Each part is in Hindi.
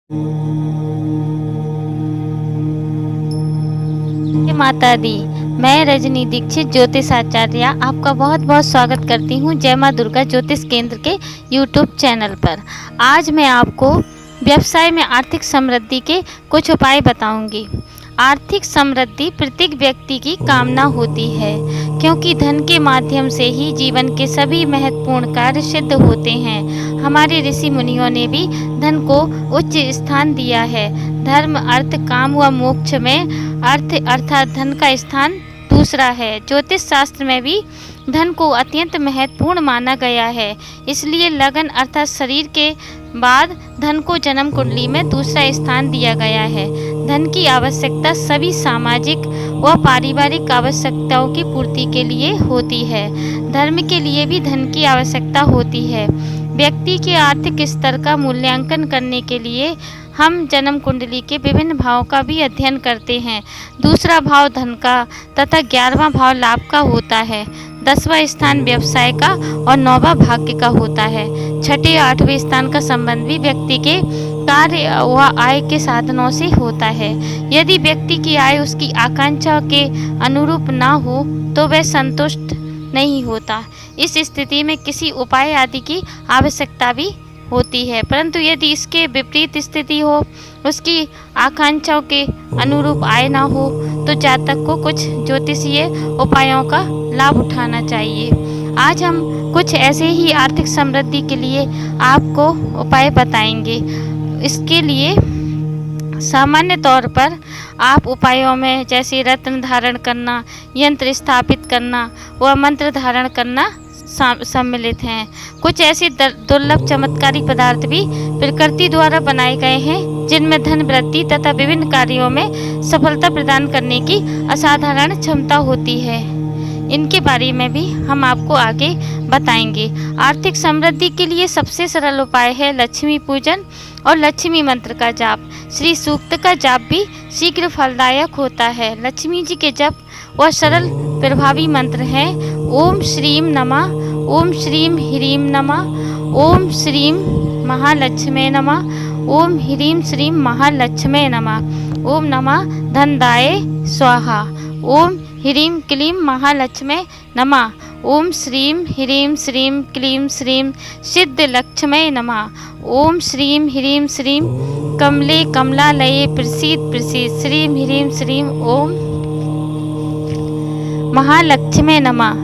जय माता दी। मैं रजनी दीक्षित ज्योतिष आचार्य आपका बहुत बहुत स्वागत करती हूँ जय माँ दुर्गा ज्योतिष केंद्र के यूट्यूब चैनल पर। आज मैं आपको व्यवसाय में आर्थिक समृद्धि के कुछ उपाय बताऊंगी। आर्थिक समृद्धि प्रत्येक व्यक्ति की कामना होती है, क्योंकि धन के माध्यम से ही जीवन के सभी महत्वपूर्ण कार्य सिद्ध होते हैं। हमारे ऋषि मुनियों ने भी धन को उच्च स्थान दिया है। धर्म, अर्थ, काम व मोक्ष में अर्थ अर्थात धन का स्थान दूसरा है। ज्योतिष शास्त्र में भी धन को अत्यंत महत्वपूर्ण माना गया है। इसलिए लगन अर्थात शरीर के बाद धन को जन्म कुंडली में दूसरा स्थान दिया गया है। धन की आवश्यकता सभी सामाजिक व पारिवारिक आवश्यकताओं की पूर्ति के लिए होती है। धर्म के लिए भी धन की आवश्यकता होती है। व्यक्ति के आर्थिक स्तर का मूल्यांकन करने के लिए हम जन्म कुंडली के विभिन्न भावों का भी अध्ययन करते हैं। दूसरा भाव धन का तथा 11वां भाव लाभ का होता है। 10वां स्थान व्यवसाय का और 9वां भाग्य का होता है। 6ठे 8वें स्थान का संबंध भी व्यक्ति के कार्य व आय के साधनों से होता है। यदि व्यक्ति की आय उसकी आकांक्षा के अनुरूप ना हो तो वह संतुष्ट नहीं होता। इस स्थिति में किसी उपाय आदि की आवश्यकता भी होती है, परंतु यदि इसके विपरीत स्थिति हो, उसकी आकांक्षाओं के अनुरूप आय ना हो, तो जातक को कुछ ज्योतिषीय उपायों का लाभ उठाना चाहिए। आज हम कुछ ऐसे ही आर्थिक समृद्धि के लिए आपको उपाय बताएंगे। इसके लिए सामान्य तौर पर आप उपायों में जैसे रत्न धारण करना, यंत्र स्थापित करना व मंत्र धारण करना सम्मिलित हैं। कुछ ऐसे दुर्लभ चमत्कारी पदार्थ भी प्रकृति द्वारा बनाए गए हैं, जिनमें धन वृद्धि तथा विभिन्न कार्यों में सफलता प्रदान करने की असाधारण क्षमता होती है। इनके बारे में भी हम आपको आगे बताएंगे। आर्थिक समृद्धि के लिए सबसे सरल उपाय है लक्ष्मी पूजन और लक्ष्मी मंत्र का जाप। श्री सूक्त का जाप भी शीघ्र फलदायक होता है। लक्ष्मी जी के जप वह सरल प्रभावी मंत्र हैं: ओम श्रीम नमः, ओम श्रीम ह्रीम नमः, ओम श्रीम महालक्ष्मे नमः, ओम ह्रीम श्रीम महालक्ष्मे नमः, ओम नमः धनदाय स्वाहा, ओम ह्रीम क्लीम महालक्ष्मे नमः, ओम श्रीम ह्रीम श्रीम क्लीम श्रीम सिद्धलक्ष्मे नमः, ओम श्रीम ह्रीम श्रीम कमले कमलालये प्रसीद प्रसीद, श्रीम ह्रीम श्रीम ओम महालक्ष्मी नमः।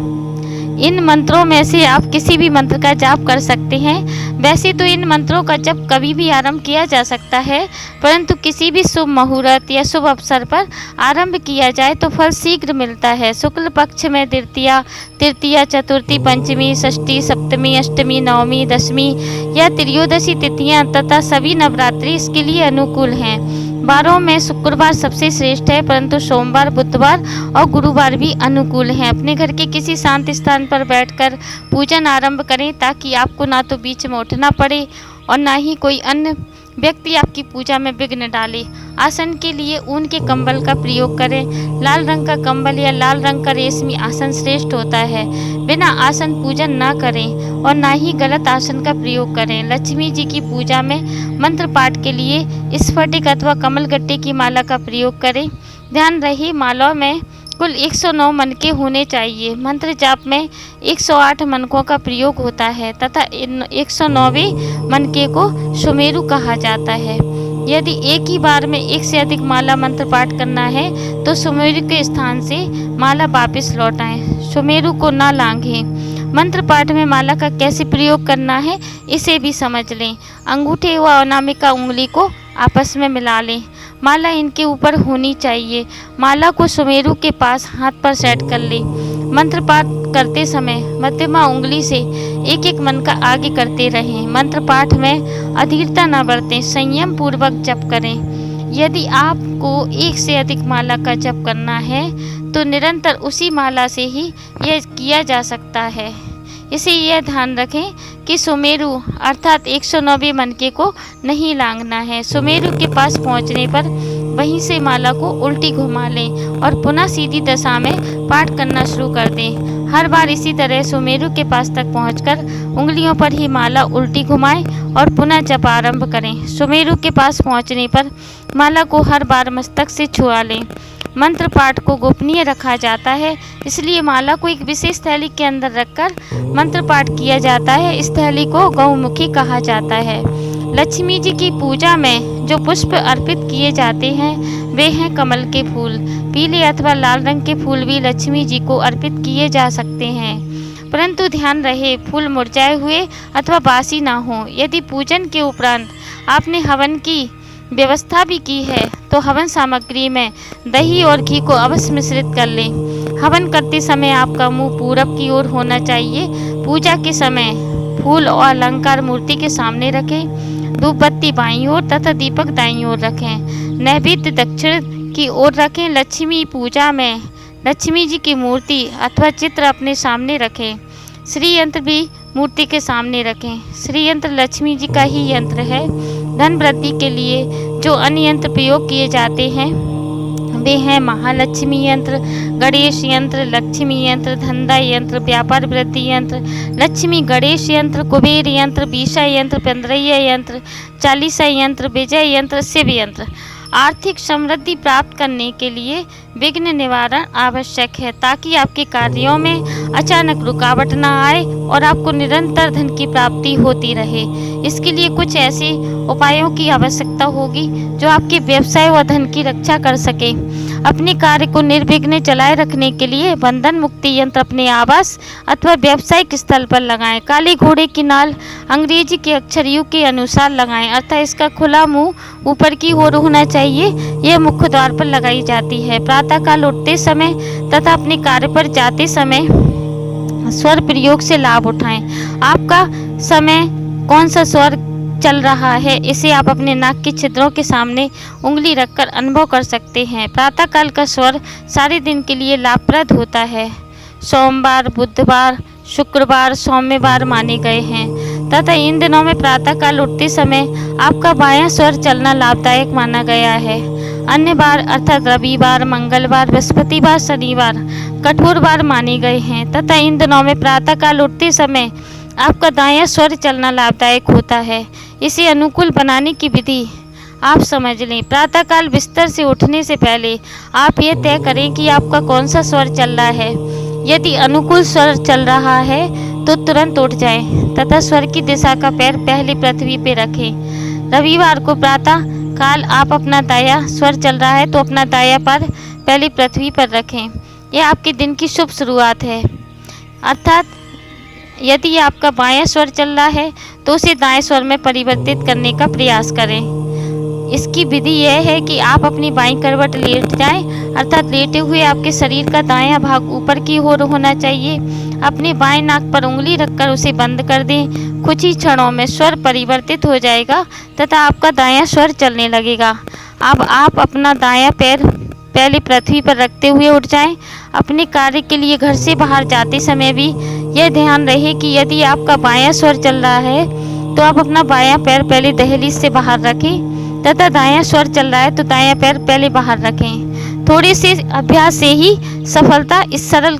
इन मंत्रों में से आप किसी भी मंत्र का जाप कर सकते हैं। वैसे तो इन मंत्रों का जप कभी भी आरंभ किया जा सकता है, परंतु किसी भी शुभ मुहूर्त या शुभ अवसर पर आरंभ किया जाए तो फल शीघ्र मिलता है। शुक्ल पक्ष में तृतीया, चतुर्थी, पंचमी, षष्ठी, सप्तमी, अष्टमी, नवमी, दशमी या त्रयोदशी तिथियां तथा सभी नवरात्रि इसके लिए अनुकूल हैं। वारों में शुक्रवार सबसे श्रेष्ठ है, परंतु सोमवार, बुधवार और गुरुवार भी अनुकूल हैं। अपने घर के किसी शांत स्थान पर बैठकर पूजन आरंभ करें, ताकि आपको ना तो बीच में उठना पड़े और ना ही कोई अन्य व्यक्ति आपकी पूजा में विघ्न डाले। आसन के लिए ऊन के कंबल का प्रयोग करें। लाल रंग का कंबल या लाल रंग का रेशमी आसन श्रेष्ठ होता है। बिना आसन पूजन ना करें और ना ही गलत आसन का प्रयोग करें। लक्ष्मी जी की पूजा में मंत्र पाठ के लिए स्फटिक अथवा कमलगट्टे की माला का प्रयोग करें। ध्यान रहे, मालाओं में कुल 109 मनके होने चाहिए। मंत्र जाप में 108 मनकों का प्रयोग होता है तथा 109वें मनके को सुमेरु कहा जाता है। यदि एक ही बार में एक से अधिक माला मंत्र पाठ करना है तो सुमेरु के स्थान से माला वापस लौटाएं, सुमेरु को ना लांघें। मंत्र पाठ में माला का कैसे प्रयोग करना है इसे भी समझ लें। अंगूठे व अनामिका उंगली को आपस में मिला लें। माला इनके ऊपर होनी चाहिए। माला को सुमेरु के पास हाथ पर सेट कर लें। मंत्र पाठ करते समय मध्यमा उंगली से एक एक मन का आगे करते रहें। मंत्र पाठ में अधीरता न बरतें, संयम पूर्वक जप करें। यदि आपको एक से अधिक माला का जप करना है तो निरंतर उसी माला से ही यह किया जा सकता है। इसे यह ध्यान रखें कि सुमेरु अर्थात 109वें मनके को नहीं लांघना है। सुमेरु के पास पहुंचने पर वहीं से माला को उल्टी घुमा लें और पुनः सीधी दशा में पाठ करना शुरू कर दें। हर बार इसी तरह सुमेरु के पास तक पहुंचकर उंगलियों पर ही माला उल्टी घुमाएं और पुनः जप आरंभ करें। सुमेरु के पास पहुंचने पर माला को हर बार मस्तक से छुआ लें। मंत्र पाठ को गोपनीय रखा जाता है, इसलिए माला को एक विशेष थैली के अंदर रखकर मंत्र पाठ किया जाता है। इस थैली को गौमुखी कहा जाता है। लक्ष्मी जी की पूजा में जो पुष्प अर्पित किए जाते हैं वे हैं कमल के फूल। पीले अथवा लाल रंग के फूल भी लक्ष्मी जी को अर्पित किए जा सकते हैं, परंतु ध्यान रहे फूल मुरझाए हुए अथवा बासी ना हो। यदि पूजन के उपरांत आपने हवन की व्यवस्था भी की है तो हवन सामग्री में दही और घी को अवश्य मिश्रित कर लें। हवन करते समय आपका मुंह पूरब की ओर होना चाहिए। पूजा के समय फूल और अलंकार मूर्ति के सामने रखें। धूप बत्ती बाईं ओर तथा दीपक दाईं ओर रखें। नैवेद्य दक्षिण की ओर रखें। लक्ष्मी पूजा में लक्ष्मी जी की मूर्ति अथवा चित्र अपने सामने रखें। श्री यंत्र भी मूर्ति के सामने रखें। श्री यंत्र लक्ष्मी जी का ही यंत्र है। धन वृद्धि के लिए जो अन्य यंत्र प्रयोग किए जाते हैं वे हैं महालक्ष्मी यंत्र, गणेश यंत्र, लक्ष्मी यंत्र, धनदा यंत्र, व्यापार वृद्धि यंत्र, लक्ष्मी गणेश यंत्र, कुबेर यंत्र, बीसा यंत्र, पंद्रैया यंत्र, चालीसा यंत्र, विजय यंत्र, शिव यंत्र। आर्थिक समृद्धि प्राप्त करने के लिए विघ्न निवारण आवश्यक है, ताकि आपके कार्यों में अचानक रुकावट न आए और आपको निरंतर धन की प्राप्ति होती रहे। इसके लिए कुछ ऐसे उपायों की आवश्यकता होगी जो आपके व्यवसाय व धन की रक्षा कर सके। अपने कार्य को निर्विघ्न चलाए रखने के लिए बंधन मुक्ति यंत्र अपने आवास अथवा व्यावसायिक स्थल पर लगाएं। काले घोड़े की नाल अंग्रेजी के अक्षर यू के अनुसार लगाएं, अर्थात इसका खुला मुंह ऊपर की ओर होना चाहिए। यह मुख्य द्वार पर लगाई जाती है। प्रातःकाल उठते समय तथा अपने कार्य पर जाते समय स्वर प्रयोग से लाभ उठाएं। आपका समय कौन सा स्वर चल रहा है इसे आप अपने नाक के छिद्रों के सामने उंगली रखकर अनुभव कर सकते हैं। प्रातःकाल का स्वर सारे दिन के लिए लाभप्रद होता है। सोमवार, बुधवार, शुक्रवार, सोमवार माने गए हैं तथा इन दिनों में प्रातःकाल उठते समय आपका बायां स्वर चलना लाभदायक माना गया है। अन्य बार अर्थात रविवार, मंगलवार, बृहस्पतिवार, शनिवार कठोर बार माने गए हैं तथा इन दिनों में प्रातःकाल उठते समय आपका दायां स्वर चलना लाभदायक होता है। इसे अनुकूल बनाने की विधि आप समझ लें। प्रातःकाल बिस्तर से उठने से पहले आप ये तय करें कि आपका कौन सा स्वर चल रहा है। यदि अनुकूल स्वर चल रहा है तो तुरंत उठ जाएं तथा स्वर की दिशा का पैर पहले पृथ्वी पे रखें। रविवार को प्रातः काल आप अपना दायां स्वर चल रहा है तो अपना दायां पैर पहले पृथ्वी पर रखें। यह आपके दिन की शुभ शुरुआत है। अर्थात यदि आपका बायां स्वर चल रहा है तो उसे दाएं स्वर में परिवर्तित करने का प्रयास करें। इसकी विधि यह है कि आप अपनी बाईं करवट लेट जाएं, अर्थात लेटे हुए आपके शरीर का दायां भाग ऊपर की ओर होना चाहिए। अपने बाएं नाक पर उंगली रखकर उसे बंद कर दें। कुछ ही क्षणों में स्वर परिवर्तित हो जाएगा तथा आपका दायां स्वर चलने लगेगा। अब आप अपना दायां पैर पहले पृथ्वी पर रखते हुए उठ जाएं। अपने कार्य के लिए घर से बाहर जाते समय भी यह ध्यान रहे कि यदि आपका बायां स्वर चल रहा है तो आप अपना बायां पैर पहले दहलीज से बाहर रखें तथा दायां स्वर चल रहा है तो दायां पैर पहले बाहर रखें। थोड़े से अभ्यास से ही सफलता इस सरल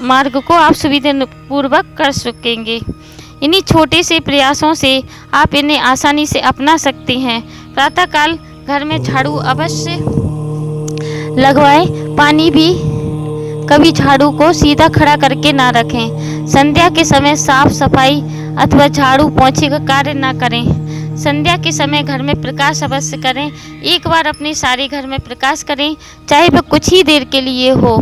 मार्ग को आप सुविधापूर्वक कर सकेंगे। इन्हीं छोटे से प्रयासों से आप इन्हें आसानी से अपना सकते हैं। प्रातःकाल घर में झाड़ू अवश्य लगवाएं। पानी भी कभी झाड़ू को सीधा खड़ा करके ना रखें। संध्या के समय साफ सफाई अथवा झाड़ू पोंछे का कार्य ना करें। संध्या के समय घर में प्रकाश अवश्य करें। एक बार अपने सारे घर में प्रकाश करें, चाहे वह कुछ ही देर के लिए हो।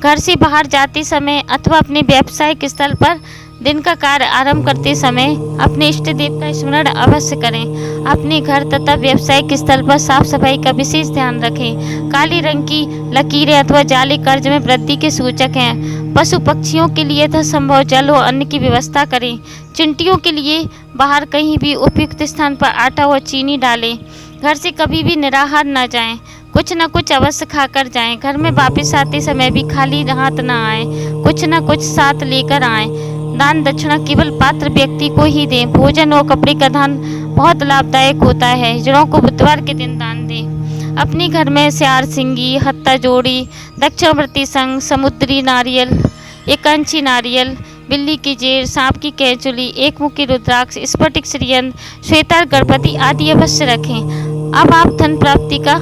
घर से बाहर जाते समय अथवा अपने व्यावसायिक स्थल पर दिन का कार्य आरंभ करते समय अपने इष्ट देव का स्मरण अवश्य करें। अपने घर तथा व्यावसायिक स्थल पर साफ सफाई का विशेष ध्यान रखें। काले रंग की लकीरें अथवा जाले कर्ज में वृद्धि के सूचक हैं। पशु पक्षियों के लिए यथासंभव जल व अन्न की व्यवस्था करें। चिंटियों के लिए बाहर कहीं भी उपयुक्त स्थान पर आटा व चीनी डालें। घर से कभी भी निराहार न जाएं। कुछ न कुछ अवश्य खाकर जाएं। घर में वापस आते समय भी खाली हाथ न आए, कुछ न कुछ साथ लेकर आएं। दान दक्षिणा केवल पात्र व्यक्ति को ही दें। भोजन और कपड़े का दान बहुत लाभदायक होता है। जड़ों को बुधवार के दिन दान दें। अपने घर में स्यार सिंगी, हत्ता जोड़ी, दक्षिणावर्ती संग, समुद्री नारियल एक कंची नारियल, बिल्ली की जेर, सांप की कैंचुली, एक मुखी रुद्राक्ष, स्फटिक श्रीयंत्र, श्वेतार गणपति आदि अवश्य रखें। अब आप धन प्राप्ति का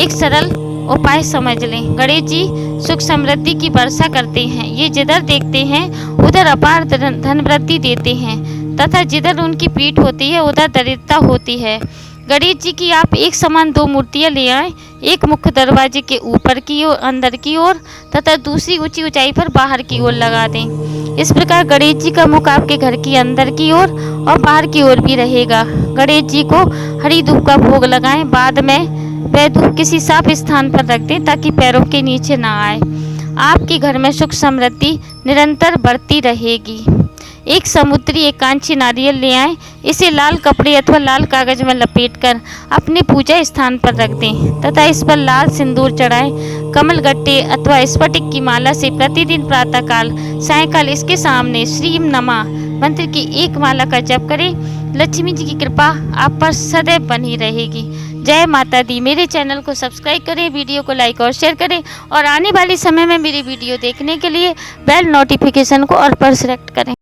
एक सरल उपाय समझ लें। गणेश जी सुख समृद्धि की वर्षा करते हैं। ये जिधर देखते हैं उधर अपार धन वृद्धि देते हैं तथा जिधर उनकी पीठ होती है उधर दरिद्रता होती है। गणेश जी की आप एक समान 2 मूर्तियां ले आएं, एक मुख्य दरवाजे के ऊपर की ओर अंदर की ओर तथा दूसरी ऊंची ऊंचाई पर बाहर की ओर लगा दें। इस प्रकार गणेश जी का मुख आपके घर की अंदर की ओर और बाहर की ओर भी रहेगा। गणेश जी को हरी धूप का भोग लगाएं। बाद में वह धूप किसी साफ स्थान पर रख दें ताकि पैरों के नीचे ना आए। आपके घर में सुख समृद्धि निरंतर बढ़ती रहेगी। एक समुद्री एक कांची नारियल ले आएं, इसे लाल कपड़े अथवा लाल कागज में लपेटकर अपने पूजा स्थान पर रख दें तथा इस पर लाल सिंदूर चढ़ाएं। कमल गट्टे अथवा स्फटिक की माला से प्रतिदिन प्रातःकाल सायंकाल इसके सामने श्रीम नमा मंत्र की एक माला का जप करें। लक्ष्मी जी की कृपा आप पर सदैव बनी रहेगी। जय माता दी। मेरे चैनल को सब्सक्राइब करें, वीडियो को लाइक और शेयर करें और आने वाले समय में मेरी वीडियो देखने के लिए बेल नोटिफिकेशन को ऑल पर सेलेक्ट करें।